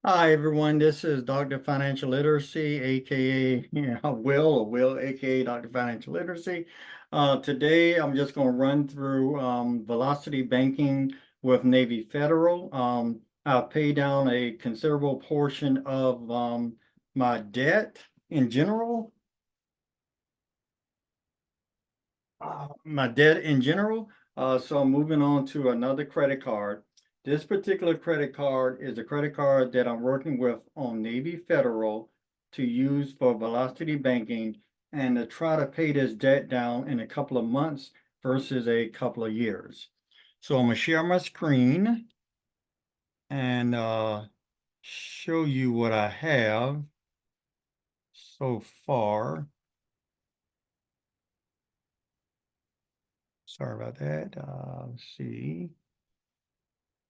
Hi, everyone. This is Dr. Financial Literacy, aka Will, aka Dr. Financial Literacy. Today, I'm just going to run through velocity banking with Navy Federal. I've paid down a considerable portion of my debt in general. So I'm moving on to another credit card. This particular credit card is a credit card that I'm working with on Navy Federal to use for velocity banking and to try to pay this debt down in a couple of months versus a couple of years. So I'm gonna share my screen and show you what I have so far. Sorry about that. Let's see.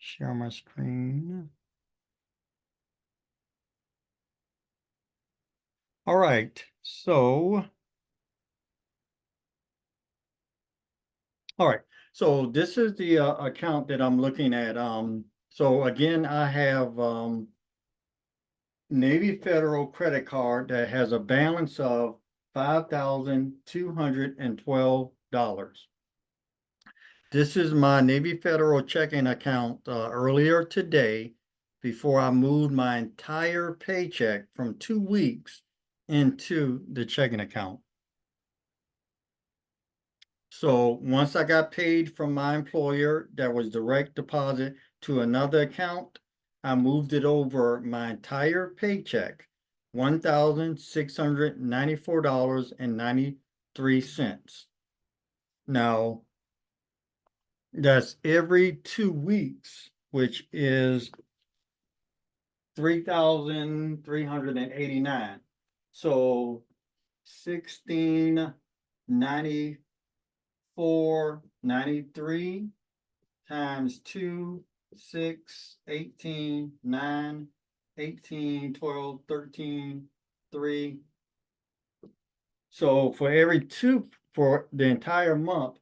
Share my screen. All right, so this is the account that I'm looking at. So again, I have Navy Federal credit card that has a balance of $5,212. This is my Navy Federal checking account earlier today before I moved my entire paycheck from 2 weeks into the checking account. So once I got paid from my employer, that was direct deposit to another account, I moved it over my entire paycheck, $1,694.93. Now, that's every 2 weeks, which is 3,389. So 1,694.93 times 2, 6, 18, 9, 18, 12, 13, 3. So for the entire month,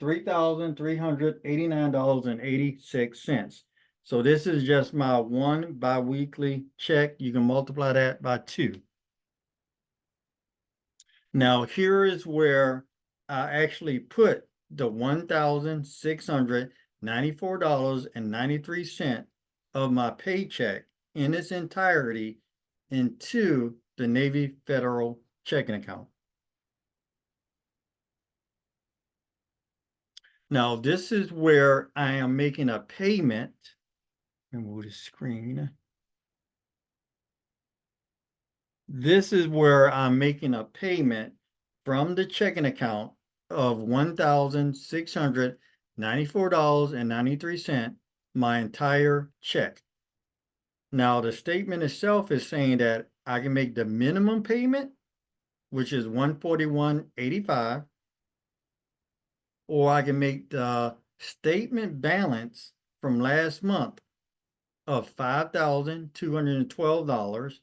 $3,389.86. So this is just my one biweekly check. You can multiply that by 2. Now here is where I actually put the $1,694.93 of my paycheck in its entirety into the Navy Federal checking account. Now this is where I am making a payment. And move the screen. This is where I'm making a payment from the checking account of $1,694.93, my entire check. Now, the statement itself is saying that I can make the minimum payment, which is $141.85, or I can make the statement balance from last month of $5,212,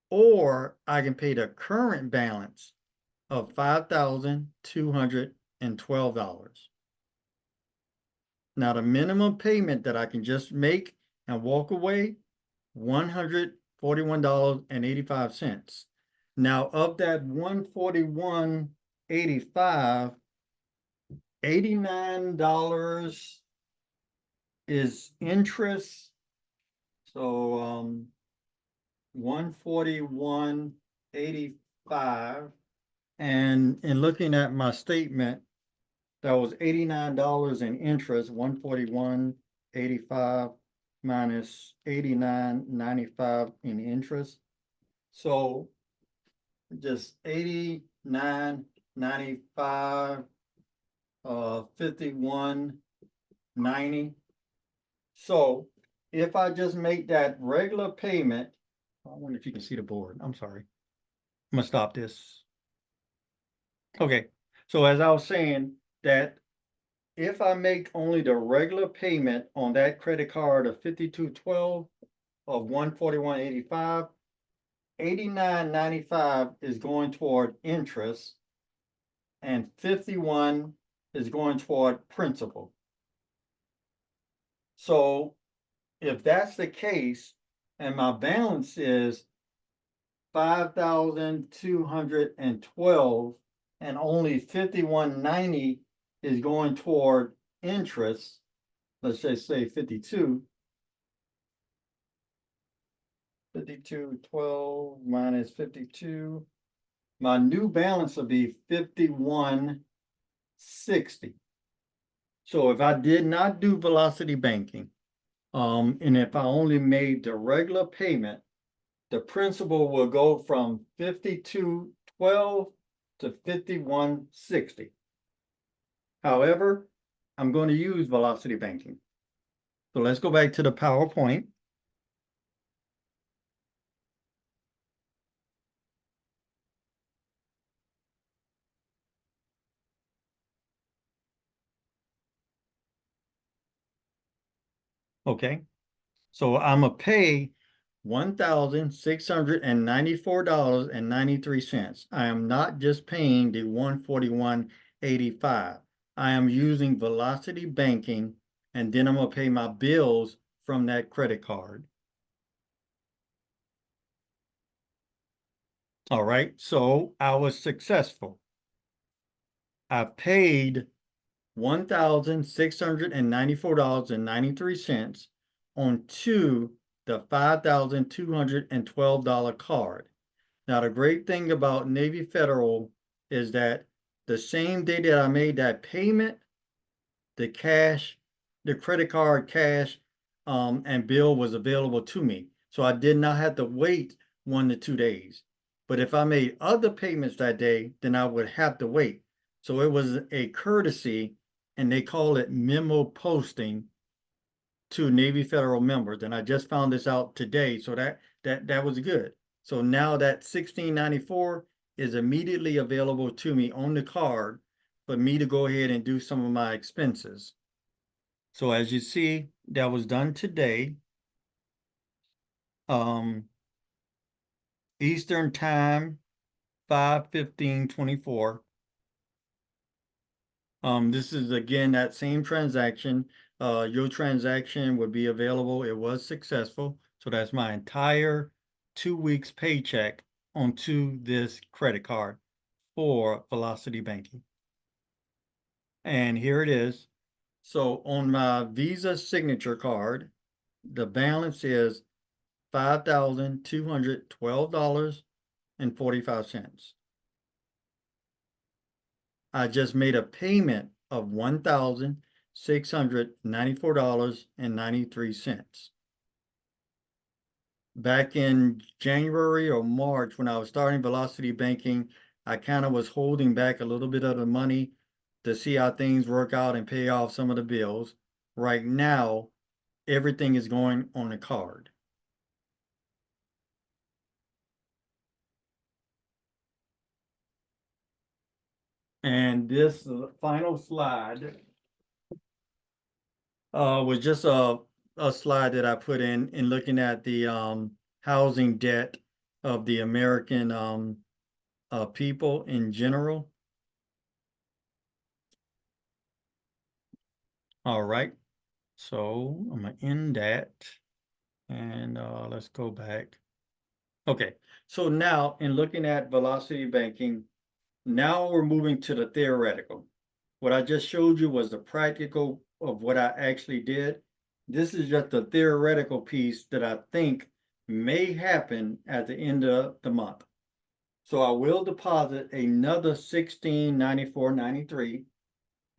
or I can pay the current balance of $5,212. Now, the minimum payment that I can just make and walk away, $141.85. Now, of that $141.85, $89 is interest. So 141.85. And in looking at my statement, that was $89 in interest, 141.85 minus 89.95 in interest. So just 89.95, 51.90. So if I just make that regular payment, I wonder if you can see the board. I'm sorry. I'm gonna stop this. Okay, so as I was saying, that if I make only the regular payment on that credit card of 5212 of 141.85, 89.95 is going toward interest, and 51 is going toward principal. So if that's the case, and my balance is 5,212, and only 5190 is going toward interest. Let's just say 52. 5212 minus 52. My new balance will be 5160. So if I did not do velocity banking, and if I only made the regular payment, the principal will go from 5212 to 5160. However, I'm going to use velocity banking. So let's go back to the PowerPoint. Okay, so I'm gonna pay $1,694.93. I am not just paying the $141.85. I am using velocity banking, and then I'm gonna pay my bills from that credit card. All right, so I was successful. I paid $1,694.93 onto the $5,212 card. Now, the great thing about Navy Federal is that the same day that I made that payment, the credit card cash, and bill was available to me. So I did not have to wait 1 to 2 days. But if I made other payments that day, then I would have to wait. So it was a courtesy, and they call it memo posting to Navy Federal members. And I just found this out today, so that was good. So now that $16.94 is immediately available to me on the card for me to go ahead and do some of my expenses. So as you see, that was done today. Eastern time, 5/15/24. This is again that same transaction. Your transaction would be available. It was successful. So that's my entire 2 weeks paycheck onto this credit card for Velocity Banking. And here it is. So on my Visa signature card, the balance is $5,212.45. I just made a payment of $1,694.93. Back in January or March, when I was starting Velocity Banking, I kind of was holding back a little bit of the money to see how things work out and pay off some of the bills. Right now, everything is going on the card. And this final slide was just a slide that I put in looking at the housing debt of the American people in general. All right, so I'm gonna end that, and let's go back. Okay, so now in looking at velocity banking, now we're moving to the theoretical. What I just showed you was the practical of what I actually did. This is just the theoretical piece that I think may happen at the end of the month. So I will deposit another $1694.93,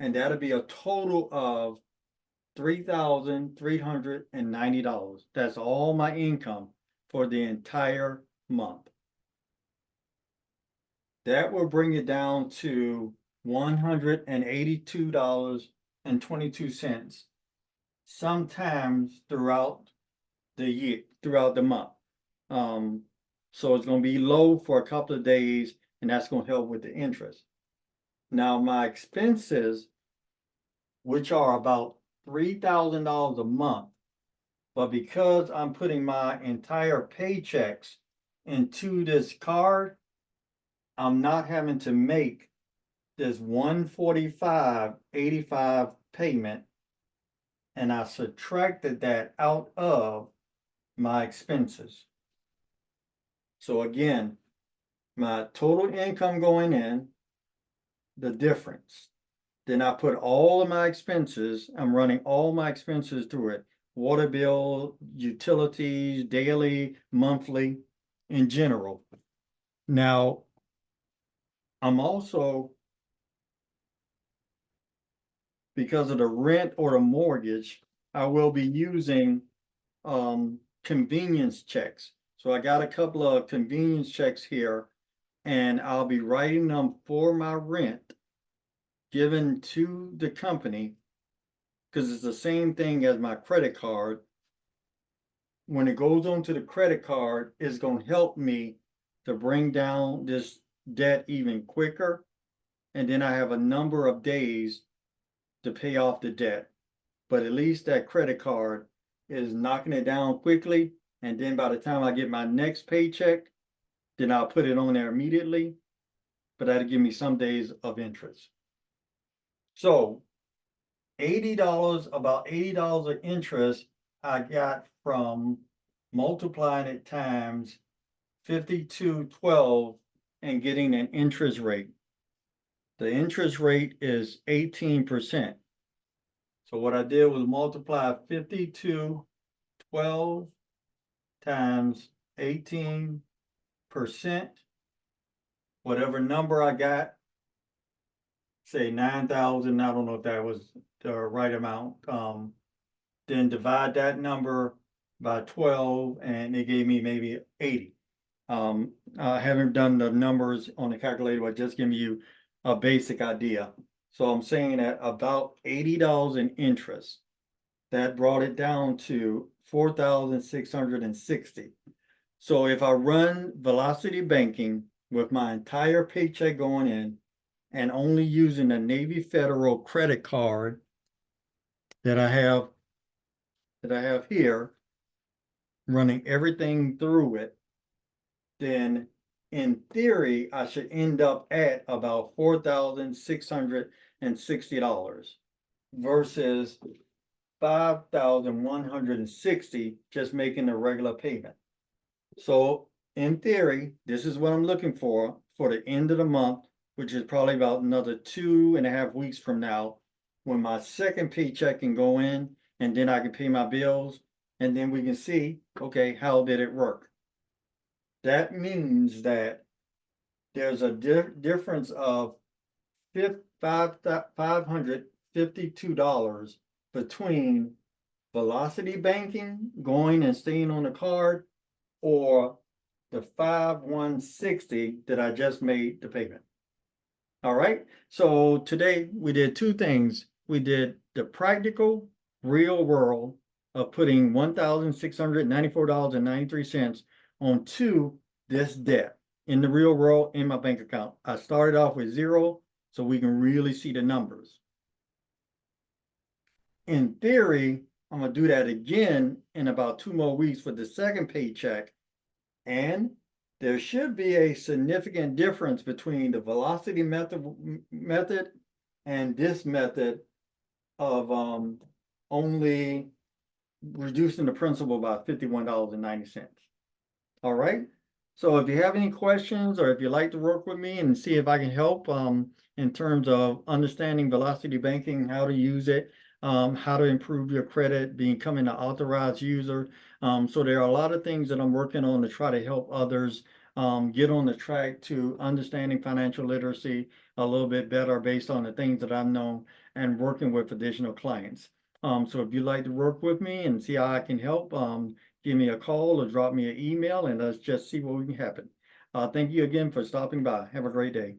and that'll be a total of $3,390. That's all my income for the entire month. That will bring it down to $182.22 sometimes throughout the year, throughout the month. So it's going to be low for a couple of days, and that's going to help with the interest. Now, my expenses, which are about $3,000 a month, but because I'm putting my entire paychecks into this card, I'm not having to make this $145.85 payment, and I subtracted that out of my expenses. So again, my total income going in, the difference. Then I put all of my expenses, I'm running all my expenses through it. Water bill, utilities, daily, monthly, in general. Now, I'm also, because of the rent or the mortgage, I will be using convenience checks. So I got a couple of convenience checks here, and I'll be writing them for my rent given to the company, because it's the same thing as my credit card. When it goes onto the credit card, it's going to help me to bring down this debt even quicker. And then I have a number of days to pay off the debt. But at least that credit card is knocking it down quickly. And then by the time I get my next paycheck, then I'll put it on there immediately. But that'll give me some days of interest. So about $80 of interest I got from multiplying it times 5212 and getting an interest rate. The interest rate is 18%. So what I did was multiply 5212 times 18%, whatever number I got, say 9,000, I don't know if that was the right amount. Then divide that number by 12 and it gave me maybe 80. I haven't done the numbers on the calculator, but just giving you a basic idea. So I'm saying that about $80 in interest. That brought it down to 4,660. So if I run velocity banking with my entire paycheck going in and only using the Navy Federal credit card that I have here, running everything through it, then in theory, I should end up at about $4,660 versus 5,160 just making a regular payment. So in theory, this is what I'm looking for the end of the month, which is probably about another 2.5 weeks from now, when my second paycheck can go in and then I can pay my bills, and then we can see, okay, how did it work? That means that there's a difference of $552 between velocity banking, going and staying on the card, or the 5,160 that I just made the payment. All right, so today we did two things. We did the practical, real world of putting $1,694.93 onto this debt in the real world in my bank account. I started off with 0 so we can really see the numbers. In theory, I'm gonna do that again in about 2 more weeks for the second paycheck, and there should be a significant difference between the velocity method and this method of only reducing the principal by $51.90. All right. So if you have any questions, or if you'd like to work with me and see if I can help in terms of understanding velocity banking, how to use it, how to improve your credit, becoming an authorized user. So there are a lot of things that I'm working on to try to help others get on the track to understanding financial literacy a little bit better based on the things that I've known and working with additional clients. So if you'd like to work with me and see how I can help, give me a call or drop me an email, and let's just see what we can happen. Thank you again for stopping by. Have a great day.